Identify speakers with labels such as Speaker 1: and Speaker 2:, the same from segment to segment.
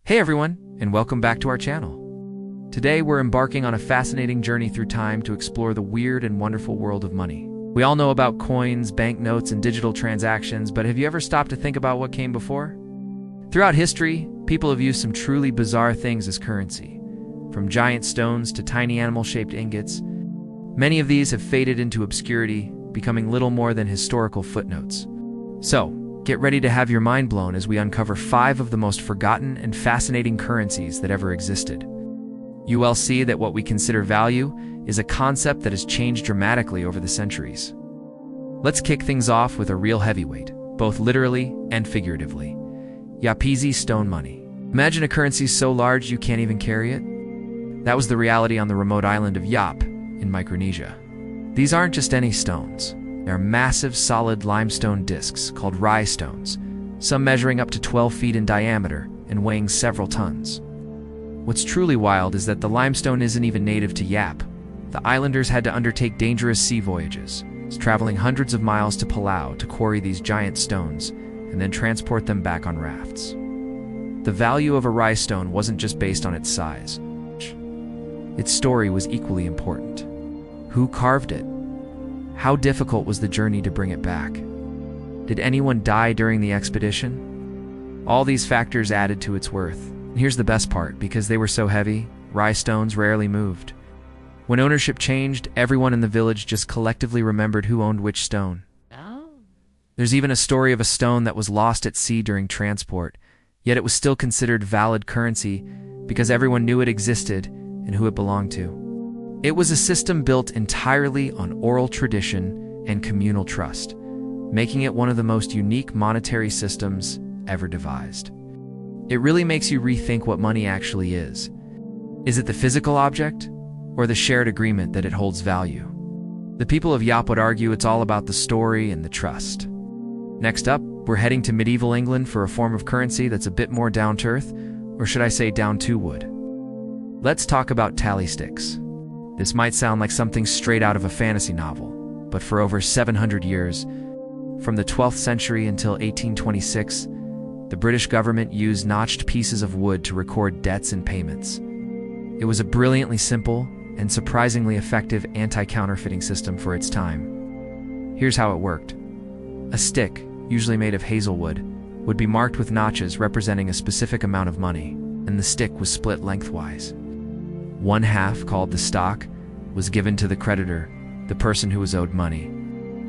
Speaker 1: Hey everyone, and welcome back to our channel. Today we're embarking on a fascinating journey through time to explore the weird and wonderful world of money. We all know about coins, banknotes, and digital transactions, but have you ever stopped to think about what came before? Throughout history, people have used some truly bizarre things as currency. From giant stones to tiny animal-shaped ingots, many of these have faded into obscurity, becoming little more than historical footnotes. So, get ready to have your mind blown as we uncover 5 of the most forgotten and fascinating currencies that ever existed. You will see that what we consider value is a concept that has changed dramatically over the centuries. Let's kick things off with a real heavyweight, both literally and figuratively. Yap Island stone money. Imagine a currency so large you can't even carry it. That was the reality on the remote island of Yap in Micronesia. These aren't just any stones. They're massive, solid limestone discs called stones, some measuring up to 12 feet in diameter and weighing several tons. What's truly wild is that the limestone isn't even native to Yap. The islanders had to undertake dangerous sea voyages, traveling hundreds of miles to Palau to quarry these giant stones and then transport them back on rafts. The value of a stone wasn't just based on its size. Its story was equally important. Who carved it? How difficult was the journey to bring it back? Did anyone die during the expedition? All these factors added to its worth. And here's the best part, because they were so heavy, stones rarely moved. When ownership changed, everyone in the village just collectively remembered who owned which stone. There's even a story of a stone that was lost at sea during transport, yet it was still considered valid currency because everyone knew it existed and who it belonged to. It was a system built entirely on oral tradition and communal trust, making it one of the most unique monetary systems ever devised. It really makes you rethink what money actually is. Is it the physical object, or the shared agreement that it holds value? The people of Yap would argue it's all about the story and the trust. Next up, we're heading to medieval England for a form of currency that's a bit more down to earth, or should I say down to wood. Let's talk about tally sticks. This might sound like something straight out of a fantasy novel, but for over 700 years, from the 12th century until 1826, the British government used notched pieces of wood to record debts and payments. It was a brilliantly simple and surprisingly effective anti-counterfeiting system for its time. Here's how it worked. A stick, usually made of hazelwood, would be marked with notches representing a specific amount of money, and the stick was split lengthwise. One half, called the stock, was given to the creditor, the person who was owed money.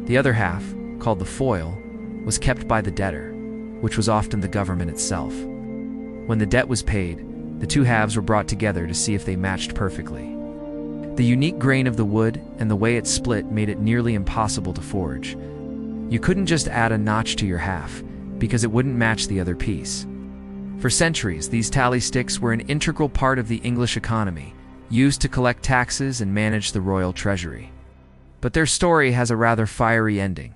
Speaker 1: The other half, called the foil, was kept by the debtor, which was often the government itself. When the debt was paid, the two halves were brought together to see if they matched perfectly. The unique grain of the wood and the way it split made it nearly impossible to forge. You couldn't just add a notch to your half, because it wouldn't match the other piece. For centuries, these tally sticks were an integral part of the English economy, used to collect taxes and manage the royal treasury. But their story has a rather fiery ending.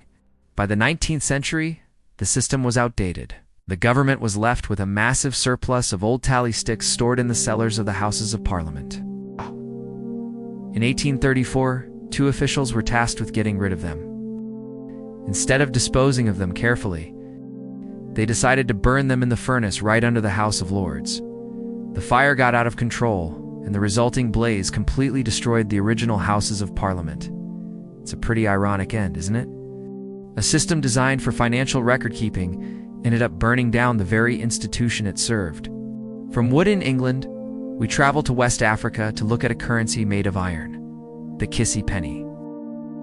Speaker 1: By the 19th century, the system was outdated. The government was left with a massive surplus of old tally sticks stored in the cellars of the Houses of Parliament. In 1834, 2 officials were tasked with getting rid of them. Instead of disposing of them carefully, they decided to burn them in the furnace right under the House of Lords. The fire got out of control, and the resulting blaze completely destroyed the original Houses of Parliament. It's a pretty ironic end, isn't it? A system designed for financial record-keeping ended up burning down the very institution it served. From wood in England, we travel to West Africa to look at a currency made of iron, the Kissy penny.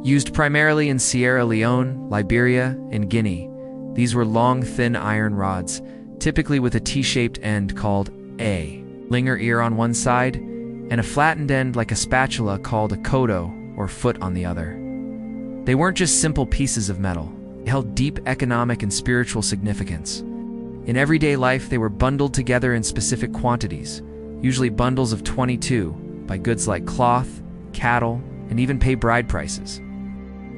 Speaker 1: Used primarily in Sierra Leone, Liberia, and Guinea, these were long, thin iron rods, typically with a T-shaped end called a linger ear on one side, and a flattened end like a spatula called a kodo, or foot, on the other. They weren't just simple pieces of metal. They held deep economic and spiritual significance. In everyday life, they were bundled together in specific quantities, usually bundles of 22, buy goods like cloth, cattle, and even pay bride prices.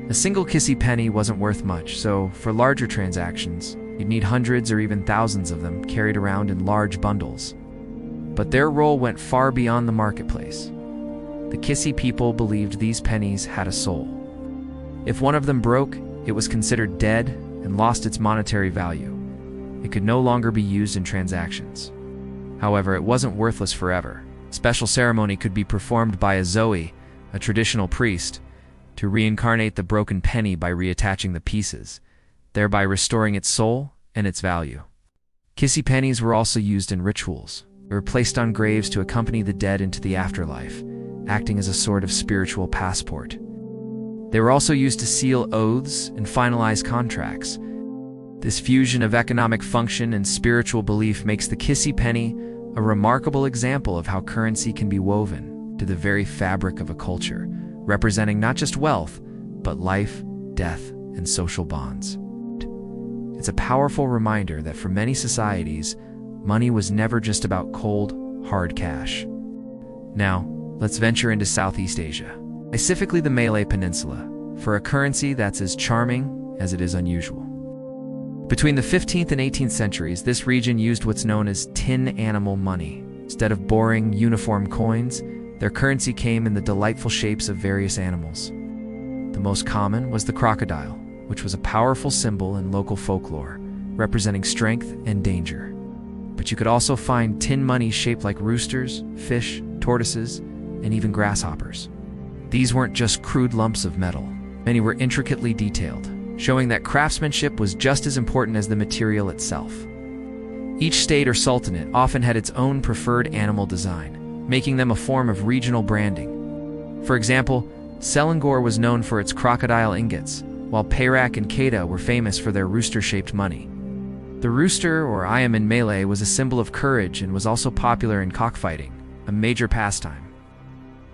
Speaker 1: A single Kissy penny wasn't worth much, so for larger transactions, you'd need hundreds or even thousands of them carried around in large bundles. But their role went far beyond the marketplace. The Kissy people believed these pennies had a soul. If one of them broke, it was considered dead and lost its monetary value. It could no longer be used in transactions. However, it wasn't worthless forever. Special ceremony could be performed by a zoe, a traditional priest, to reincarnate the broken penny by reattaching the pieces, thereby restoring its soul and its value. Kissy pennies were also used in rituals. They were placed on graves to accompany the dead into the afterlife, acting as a sort of spiritual passport. They were also used to seal oaths and finalize contracts. This fusion of economic function and spiritual belief makes the kissy penny a remarkable example of how currency can be woven to the very fabric of a culture, representing not just wealth, but life, death, and social bonds. It's a powerful reminder that for many societies, money was never just about cold, hard cash. Now, let's venture into Southeast Asia, specifically the Malay Peninsula, for a currency that's as charming as it is unusual. Between the 15th and 18th centuries, this region used what's known as tin animal money. Instead of boring, uniform coins, their currency came in the delightful shapes of various animals. The most common was the crocodile, which was a powerful symbol in local folklore, representing strength and danger. But you could also find tin money shaped like roosters, fish, tortoises, and even grasshoppers. These weren't just crude lumps of metal. Many were intricately detailed, showing that craftsmanship was just as important as the material itself. Each state or sultanate often had its own preferred animal design, making them a form of regional branding. For example, Selangor was known for its crocodile ingots, while Perak and Kedah were famous for their rooster-shaped money. The rooster, or ayam in Malay, was a symbol of courage and was also popular in cockfighting, a major pastime.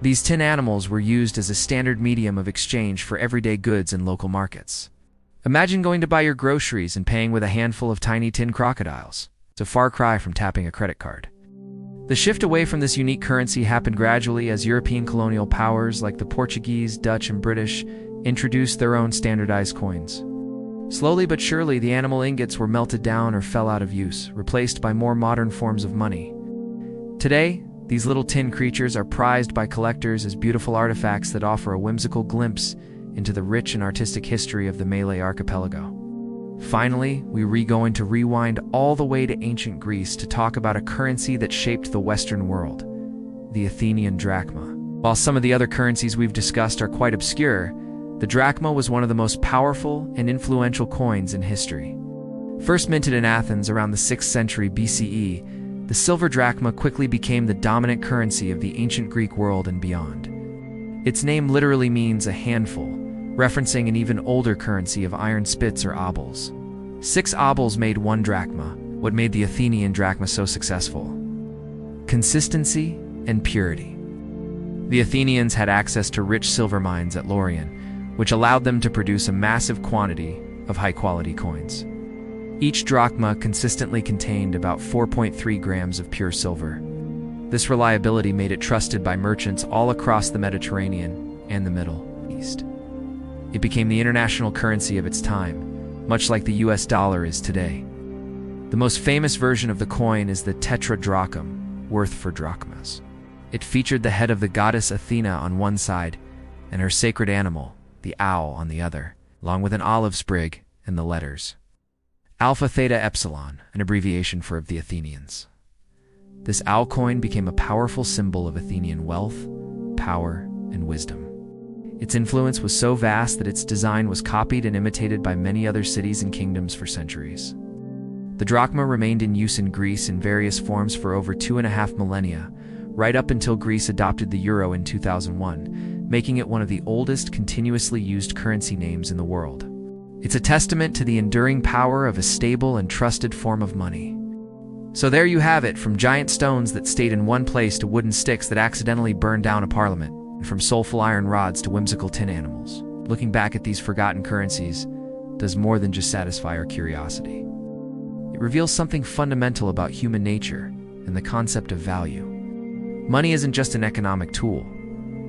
Speaker 1: These tin animals were used as a standard medium of exchange for everyday goods in local markets. Imagine going to buy your groceries and paying with a handful of tiny tin crocodiles. It's a far cry from tapping a credit card. The shift away from this unique currency happened gradually as European colonial powers like the Portuguese, Dutch, and British introduced their own standardized coins. Slowly but surely, the animal ingots were melted down or fell out of use, replaced by more modern forms of money. Today, these little tin creatures are prized by collectors as beautiful artifacts that offer a whimsical glimpse into the rich and artistic history of the Malay archipelago. Finally, we're going to rewind all the way to ancient Greece to talk about a currency that shaped the Western world, the Athenian drachma. While some of the other currencies we've discussed are quite obscure, the drachma was one of the most powerful and influential coins in history. First minted in Athens around the 6th century BCE, the silver drachma quickly became the dominant currency of the ancient Greek world and beyond. Its name literally means a handful, referencing an even older currency of iron spits or obols. 6 obols made 1 drachma, what made the Athenian drachma so successful. Consistency and purity. The Athenians had access to rich silver mines at Laurion, which allowed them to produce a massive quantity of high-quality coins. Each drachma consistently contained about 4.3 grams of pure silver. This reliability made it trusted by merchants all across the Mediterranean and the Middle East. It became the international currency of its time, much like the US dollar is today. The most famous version of the coin is the tetradrachm, worth for drachmas. It featured the head of the goddess Athena on one side and her sacred animal, the owl, on the other, along with an olive sprig and the letters Alpha Theta Epsilon, an abbreviation for the Athenians. This owl coin became a powerful symbol of Athenian wealth, power, and wisdom. Its influence was so vast that its design was copied and imitated by many other cities and kingdoms for centuries. The drachma remained in use in Greece in various forms for over 2.5 millennia, right up until Greece adopted the euro in 2001, making it one of the oldest continuously used currency names in the world. It's a testament to the enduring power of a stable and trusted form of money. So there you have it, from giant stones that stayed in one place to wooden sticks that accidentally burned down a parliament, and from soulful iron rods to whimsical tin animals. Looking back at these forgotten currencies does more than just satisfy our curiosity. It reveals something fundamental about human nature and the concept of value. Money isn't just an economic tool.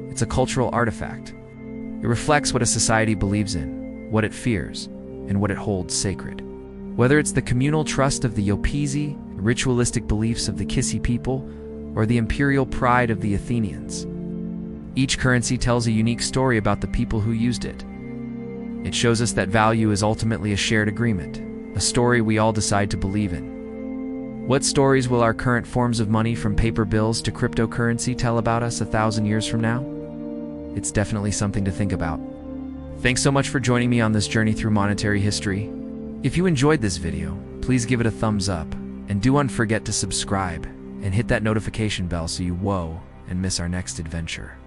Speaker 1: It's a cultural artifact. It reflects what a society believes in, what it fears, and what it holds sacred. Whether it's the communal trust of the Yopisi, the ritualistic beliefs of the Kissy people, or the imperial pride of the Athenians, each currency tells a unique story about the people who used it. It shows us that value is ultimately a shared agreement, a story we all decide to believe in. What stories will our current forms of money, from paper bills to cryptocurrency, tell about us 1,000 years from now? It's definitely something to think about. Thanks so much for joining me on this journey through monetary history. If you enjoyed this video, please give it a thumbs up, and don't forget to subscribe and hit that notification bell so you won't miss our next adventure.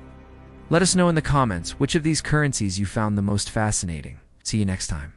Speaker 1: Let us know in the comments which of these currencies you found the most fascinating. See you next time.